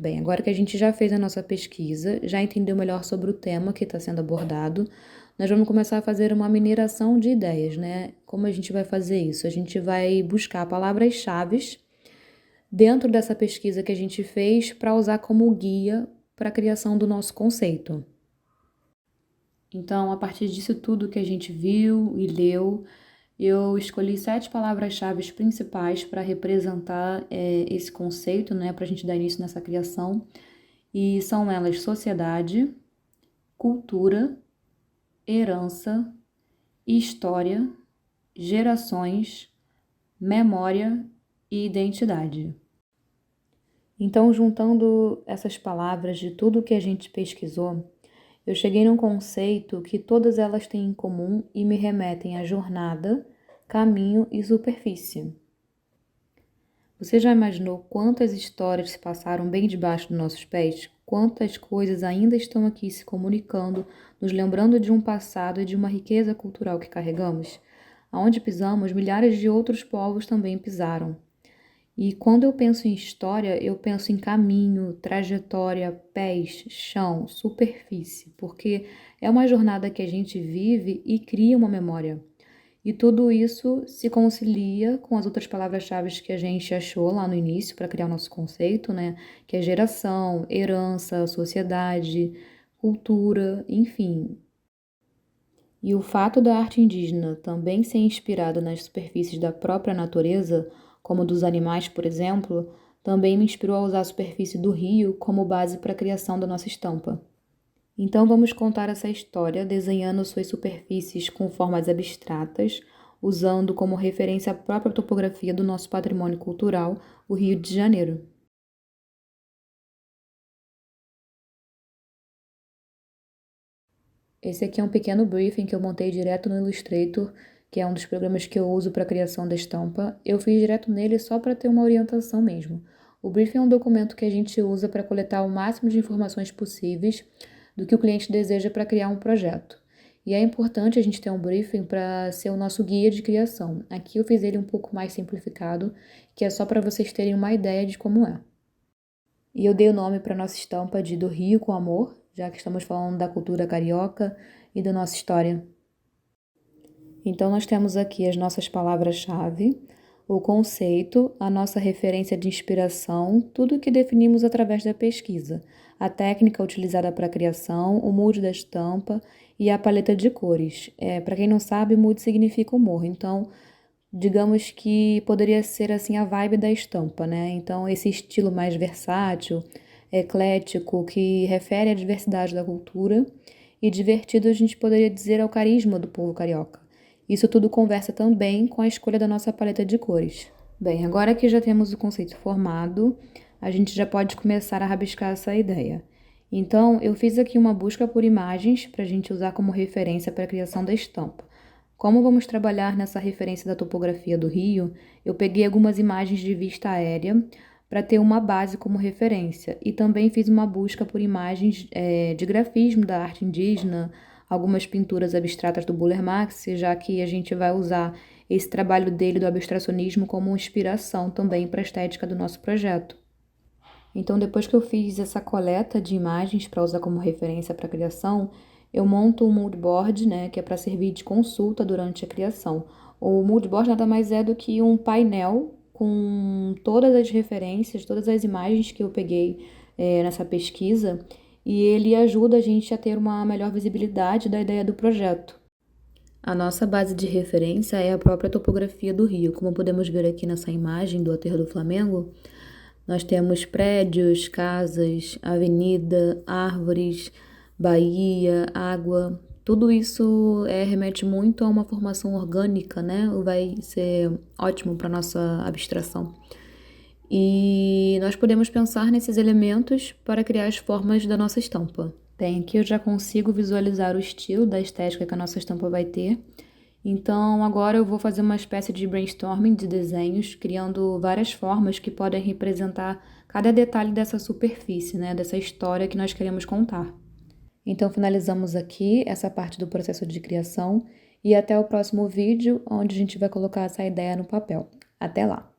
Bem, agora que a gente já fez a nossa pesquisa, já entendeu melhor sobre o tema que está sendo abordado, nós vamos começar a fazer uma mineração de ideias, né? Como a gente vai fazer isso? A gente vai buscar palavras-chave dentro dessa pesquisa que a gente fez para usar como guia para a criação do nosso conceito. Então, a partir disso tudo que a gente viu e leu, eu escolhi 7 palavras-chave principais para representar esse conceito, né, para a gente dar início nessa criação. E são elas sociedade, cultura, herança, história, gerações, memória e identidade. Então, juntando essas palavras de tudo que a gente pesquisou, eu cheguei num conceito que todas elas têm em comum e me remetem à jornada, caminho e superfície. Você já imaginou quantas histórias se passaram bem debaixo dos nossos pés? Quantas coisas ainda estão aqui se comunicando, nos lembrando de um passado e de uma riqueza cultural que carregamos? Aonde pisamos, milhares de outros povos também pisaram. E quando eu penso em história, eu penso em caminho, trajetória, pés, chão, superfície, porque é uma jornada que a gente vive e cria uma memória. E tudo isso se concilia com as outras palavras-chave que a gente achou lá no início para criar o nosso conceito, né? Que é geração, herança, sociedade, cultura, enfim. E o fato da arte indígena também ser inspirada nas superfícies da própria natureza, como dos animais, por exemplo, também me inspirou a usar a superfície do rio como base para a criação da nossa estampa. Então vamos contar essa história desenhando suas superfícies com formas abstratas, usando como referência a própria topografia do nosso patrimônio cultural, o Rio de Janeiro. Esse aqui é um pequeno briefing que eu montei direto no Illustrator, que é um dos programas que eu uso para a criação da estampa. Eu fiz direto nele só para ter uma orientação mesmo. O briefing é um documento que a gente usa para coletar o máximo de informações possíveis do que o cliente deseja para criar um projeto. E é importante a gente ter um briefing para ser o nosso guia de criação. Aqui eu fiz ele um pouco mais simplificado, que é só para vocês terem uma ideia de como é. E eu dei o nome para nossa estampa de Do Rio com Amor, já que estamos falando da cultura carioca e da nossa história. Então, nós temos aqui as nossas palavras-chave, o conceito, a nossa referência de inspiração, tudo que definimos através da pesquisa, a técnica utilizada para a criação, o mood da estampa e a paleta de cores. Para quem não sabe, mood significa humor, então digamos que poderia ser assim a vibe da estampa, né? Então, esse estilo mais versátil, eclético, que refere à diversidade da cultura, e divertido a gente poderia dizer ao carisma do povo carioca. Isso tudo conversa também com a escolha da nossa paleta de cores. Bem, agora que já temos o conceito formado, a gente já pode começar a rabiscar essa ideia. Então, eu fiz aqui uma busca por imagens para a gente usar como referência para a criação da estampa. Como vamos trabalhar nessa referência da topografia do Rio, eu peguei algumas imagens de vista aérea para ter uma base como referência e também fiz uma busca por imagens de grafismo da arte indígena, algumas pinturas abstratas do Buller Marx, já que a gente vai usar esse trabalho dele do abstracionismo como inspiração também para a estética do nosso projeto. Então, depois que eu fiz essa coleta de imagens para usar como referência para a criação, eu monto um mood board, né, que é para servir de consulta durante a criação. O mood board nada mais é do que um painel com todas as referências, todas as imagens que eu peguei nessa pesquisa, e ele ajuda a gente a ter uma melhor visibilidade da ideia do projeto. A nossa base de referência é a própria topografia do Rio. Como podemos ver aqui nessa imagem do Aterro do Flamengo, nós temos prédios, casas, avenida, árvores, baía, água. Tudo isso remete muito a uma formação orgânica, né? Vai ser ótimo para nossa abstração. E nós podemos pensar nesses elementos para criar as formas da nossa estampa. Bem, aqui eu já consigo visualizar o estilo da estética que a nossa estampa vai ter. Então, agora eu vou fazer uma espécie de brainstorming de desenhos, criando várias formas que podem representar cada detalhe dessa superfície, né, dessa história que nós queremos contar. Então, finalizamos aqui essa parte do processo de criação e até o próximo vídeo, onde a gente vai colocar essa ideia no papel. Até lá!